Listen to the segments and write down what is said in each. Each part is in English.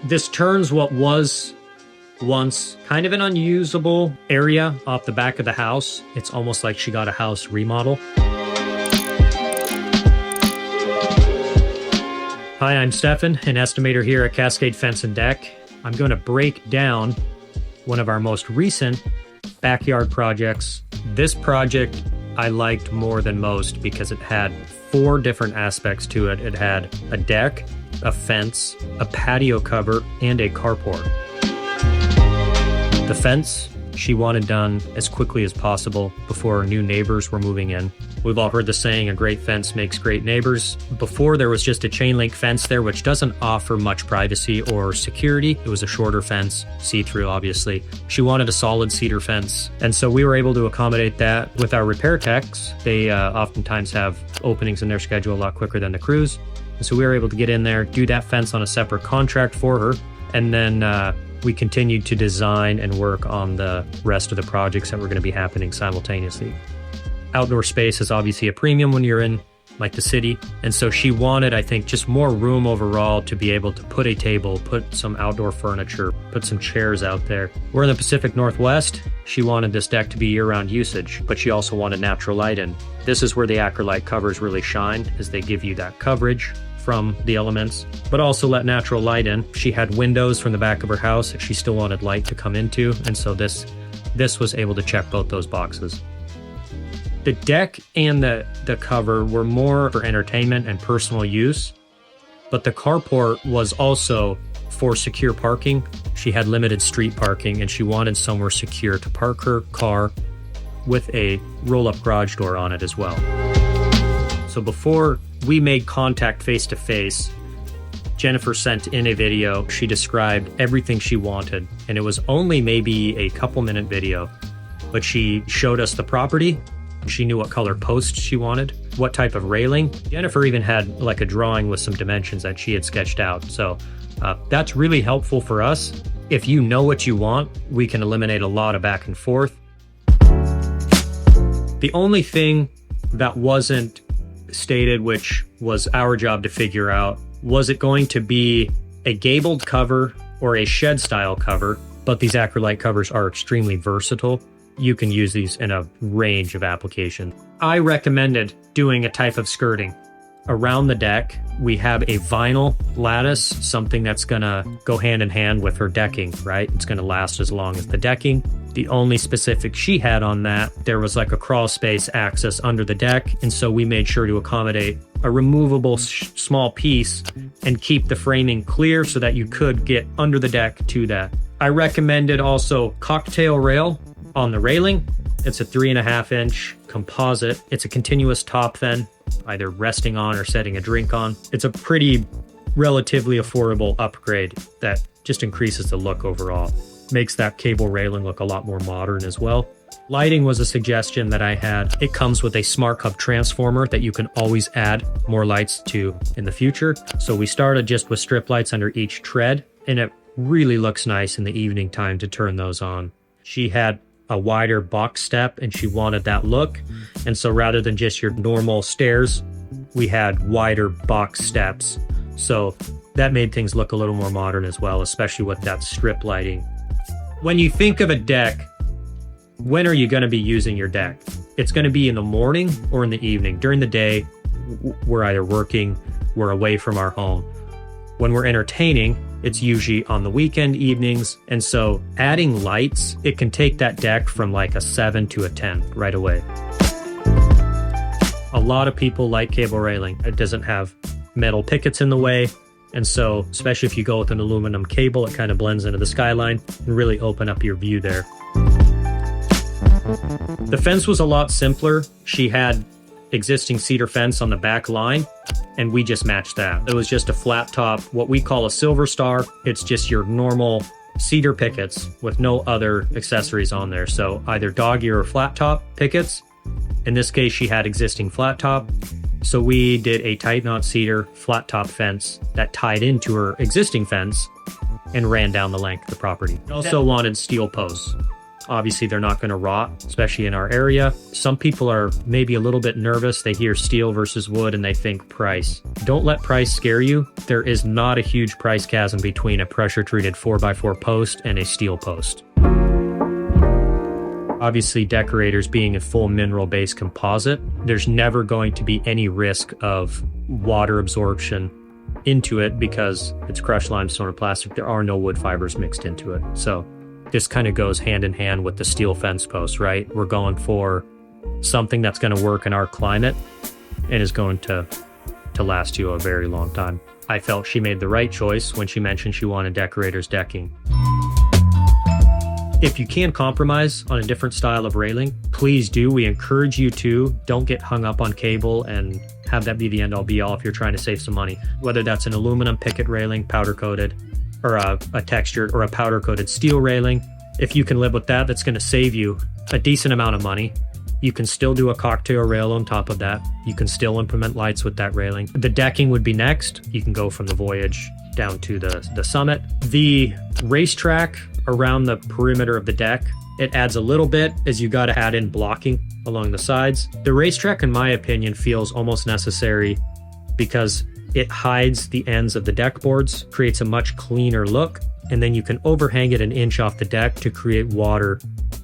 This turns what was once kind of an unusable area off the back of the house. It's almost like she got a house remodel. Hi, I'm Stefan, an estimator here at Cascade Fence Deck. I'm going to break down one of our most recent backyard projects. This project I liked more than most because it had 4 different aspects to it. It had a deck, a fence, a patio cover, and a carport. The fence she wanted done as quickly as possible before new neighbors were moving in. We've all heard the saying, a great fence makes great neighbors. Before, there was just a chain link fence there, which doesn't offer much privacy or security. It was a shorter fence, see-through, obviously. She wanted a solid cedar fence, and so we were able to accommodate that with our repair techs. They oftentimes have openings in their schedule a lot quicker than the crews, and so we were able to get in there, do that fence on a separate contract for her, and then we continued to design and work on the rest of the projects that were going to be happening simultaneously. Outdoor space is obviously a premium when you're in like the city. And so she wanted, I think, just more room overall to be able to put a table, put some outdoor furniture, put some chairs out there. We're in the Pacific Northwest. She wanted this deck to be year-round usage, but she also wanted natural light in. This is where the Acrylite covers really shine, as they give you that coverage from the elements, but also let natural light in. She had windows from the back of her house that she still wanted light to come into, and so this was able to check both those boxes. The deck and the cover were more for entertainment and personal use, but the carport was also for secure parking. She had limited street parking, and she wanted somewhere secure to park her car with a roll-up garage door on it as well. So before we made contact face-to-face, Jennifer sent in a video. She described everything she wanted, and it was only maybe a couple-minute video, but she showed us the property. She knew what color posts she wanted, what type of railing. Jennifer even had like a drawing with some dimensions that she had sketched out. So that's really helpful for us. If you know what you want, we can eliminate a lot of back and forth. The only thing that wasn't stated, which was our job to figure out, was it going to be a gabled cover or a shed style cover? But these Acrylite covers are extremely versatile. You can use these in a range of applications. I recommended doing a type of skirting around the deck. We have a vinyl lattice, something that's gonna go hand in hand with her decking, right? It's gonna last as long as the decking. The only specific she had on that, there was like a crawl space access under the deck, and so we made sure to accommodate a removable small piece and keep the framing clear so that you could get under the deck to that. I recommended also cocktail rail on the railing. It's a 3.5-inch composite. It's a continuous top then, either resting on or setting a drink on. It's a pretty relatively affordable upgrade that just increases the look overall. Makes that cable railing look a lot more modern as well. Lighting was a suggestion that I had. It comes with a smart hub transformer that you can always add more lights to in the future. So we started just with strip lights under each tread, and it really looks nice in the evening time to turn those on. She had a wider box step and she wanted that look. And so rather than just your normal stairs, we had wider box steps. So that made things look a little more modern as well, especially with that strip lighting. When you think of a deck, when are you going to be using your deck? It's going to be in the morning or in the evening. During the day, we're either working, we're away from our home. When we're entertaining, it's usually on the weekend evenings. And so adding lights, it can take that deck from like a 7 to a 10 right away. A lot of people like cable railing. It doesn't have metal pickets in the way. And so, especially if you go with an aluminum cable, it kind of blends into the skyline and really open up your view there. The fence was a lot simpler. She had existing cedar fence on the back line, and we just matched that. It was just a flat top, what we call a silver star. It's just your normal cedar pickets with no other accessories on there. So either dog ear or flat top pickets. In this case, she had existing flat top. So we did a tight knot cedar flat top fence that tied into her existing fence and ran down the length of the property. We also wanted steel posts Obviously, they're not going to rot, especially in our area. Some people are maybe a little bit nervous. They hear steel versus wood and they think price. Don't let price scare you. There is not a huge price chasm between a pressure-treated 4x4 post and a steel post. Obviously, Deckorators being a full mineral-based composite, there's never going to be any risk of water absorption into it because it's crushed limestone or plastic. There are no wood fibers mixed into it. So this kind of goes hand in hand with the steel fence post, right? We're going for something that's going to work in our climate and is going to last you a very long time. I felt she made the right choice when she mentioned she wanted Deckorators decking. If you can compromise on a different style of railing, please do. We encourage you to. Don't get hung up on cable and have that be the end all be all if you're trying to save some money. Whether that's an aluminum picket railing, powder coated, or a textured or a powder coated steel railing. If you can live with that, that's going to save you a decent amount of money. You can still do a cocktail rail on top of that. You can still implement lights with that railing. The decking would be next. You can go from the voyage down to the summit. The racetrack around the perimeter of the deck, it adds a little bit as you got to add in blocking along the sides. The racetrack, in my opinion, feels almost necessary because it hides the ends of the deck boards, creates a much cleaner look, and then you can overhang it an inch off the deck to create water,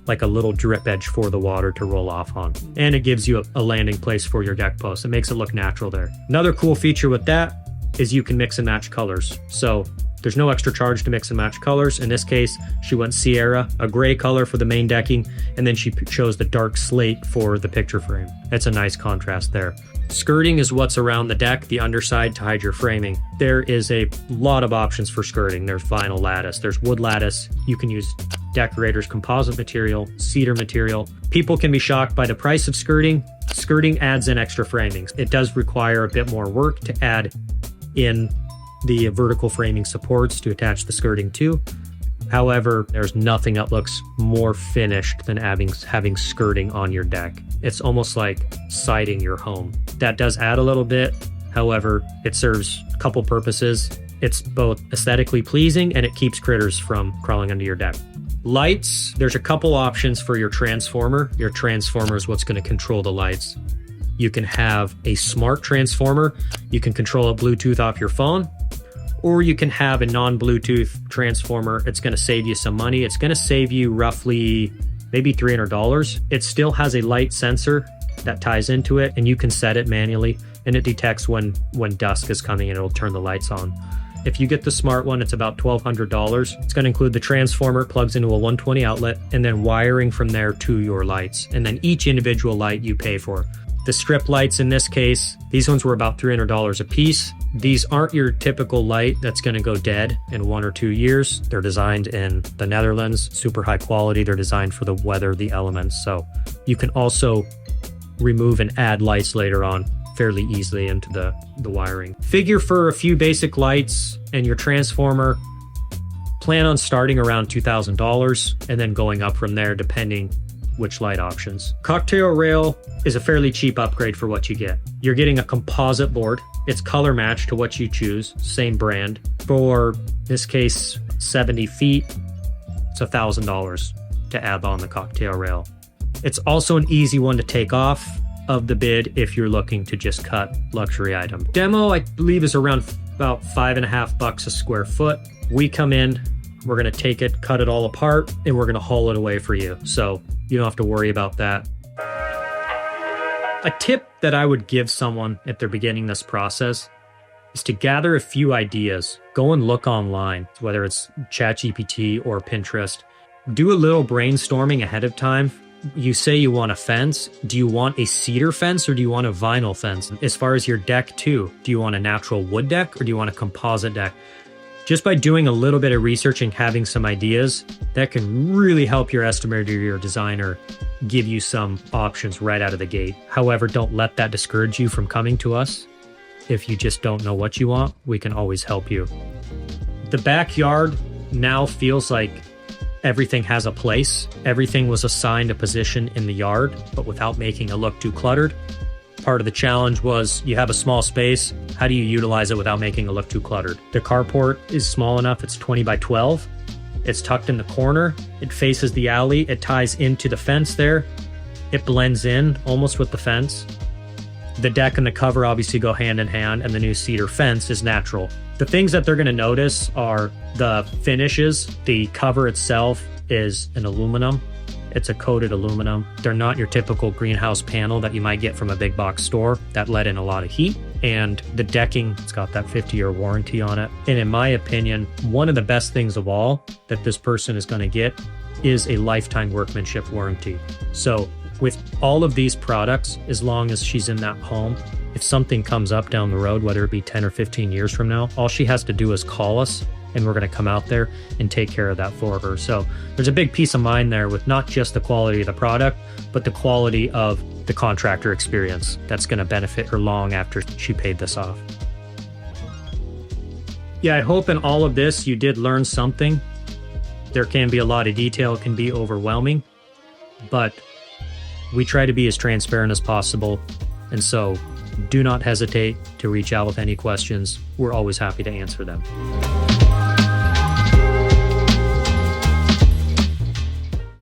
like a little drip edge for the water to roll off on. And it gives you a landing place for your deck post. It makes it look natural there. Another cool feature with that is you can mix and match colors. So there's no extra charge to mix and match colors. In this case, she went Sierra, a gray color for the main decking, and then she chose the dark slate for the picture frame. That's a nice contrast there. Skirting is what's around the deck, the underside to hide your framing. There is a lot of options for skirting. There's vinyl lattice, there's wood lattice. You can use Deckorators composite material, cedar material. People can be shocked by the price of skirting. Skirting adds in extra framings. It does require a bit more work to add in the vertical framing supports to attach the skirting to. However, there's nothing that looks more finished than having skirting on your deck. It's almost like siding your home. That does add a little bit. However, it serves a couple purposes. It's both aesthetically pleasing and it keeps critters from crawling under your deck. Lights, there's a couple options for your transformer. Your transformer is what's going to control the lights. You can have a smart transformer. You can control it Bluetooth off your phone. Or you can have a non-Bluetooth transformer. It's going to save you some money. It's going to save you roughly maybe $300. It still has a light sensor that ties into it, and you can set it manually, and it detects when dusk is coming and it'll turn the lights on. If you get the smart one, it's about $1,200. It's going to include the transformer, plugs into a 120 outlet, and then wiring from there to your lights. And then each individual light you pay for. The strip lights in this case, these ones were about $300 a piece. These aren't your typical light that's going to go dead in 1 or 2 years. They're designed in the Netherlands, super high quality. They're designed for the weather, the elements. So you can also remove and add lights later on fairly easily into the wiring. Figure for a few basic lights and your transformer. Plan on starting around $2,000 and then going up from there depending which light options. Cocktail rail is a fairly cheap upgrade for what you get. You're getting a composite board. It's color matched to what you choose, same brand. For this case, 70 feet, it's $1,000 to add on the cocktail rail. It's also an easy one to take off of the bid if you're looking to just cut luxury item. Demo, I believe, is around about $5.50 a square foot. We come in, we're gonna take it, cut it all apart, and we're gonna haul it away for you. So you don't have to worry about that. A tip that I would give someone if they're beginning this process is to gather a few ideas. Go and look online, whether it's ChatGPT or Pinterest. Do a little brainstorming ahead of time. You say you want a fence. Do you want a cedar fence or do you want a vinyl fence? As far as your deck too, do you want a natural wood deck or do you want a composite deck? Just by doing a little bit of research and having some ideas, that can really help your estimator or your designer give you some options right out of the gate. However, don't let that discourage you from coming to us. If you just don't know what you want, we can always help you. The backyard now feels like everything has a place. Everything was assigned a position in the yard, but without making it look too cluttered. Part of the challenge was you have a small space. How do you utilize it without making it look too cluttered? The carport is small enough. It's 20 by 12. It's tucked in the corner. It faces the alley. It ties into the fence there. It blends in almost with the fence. The deck and the cover obviously go hand in hand, and the new cedar fence is natural. The things that they're going to notice are the finishes. The cover itself is an aluminum. It's a coated aluminum. They're not your typical greenhouse panel that you might get from a big box store that let in a lot of heat. And the decking, it's got that 50-year warranty on it. And in my opinion, one of the best things of all that this person is going to get is a lifetime workmanship warranty. So with all of these products, as long as she's in that home, if something comes up down the road, whether it be 10 or 15 years from now, all she has to do is call us and we're going to come out there and take care of that for her. So there's a big peace of mind there with not just the quality of the product, but the quality of the contractor experience that's going to benefit her long after she paid this off. Yeah, I hope in all of this you did learn something. There can be a lot of detail, it can be overwhelming, but we try to be as transparent as possible. And so do not hesitate to reach out with any questions. We're always happy to answer them.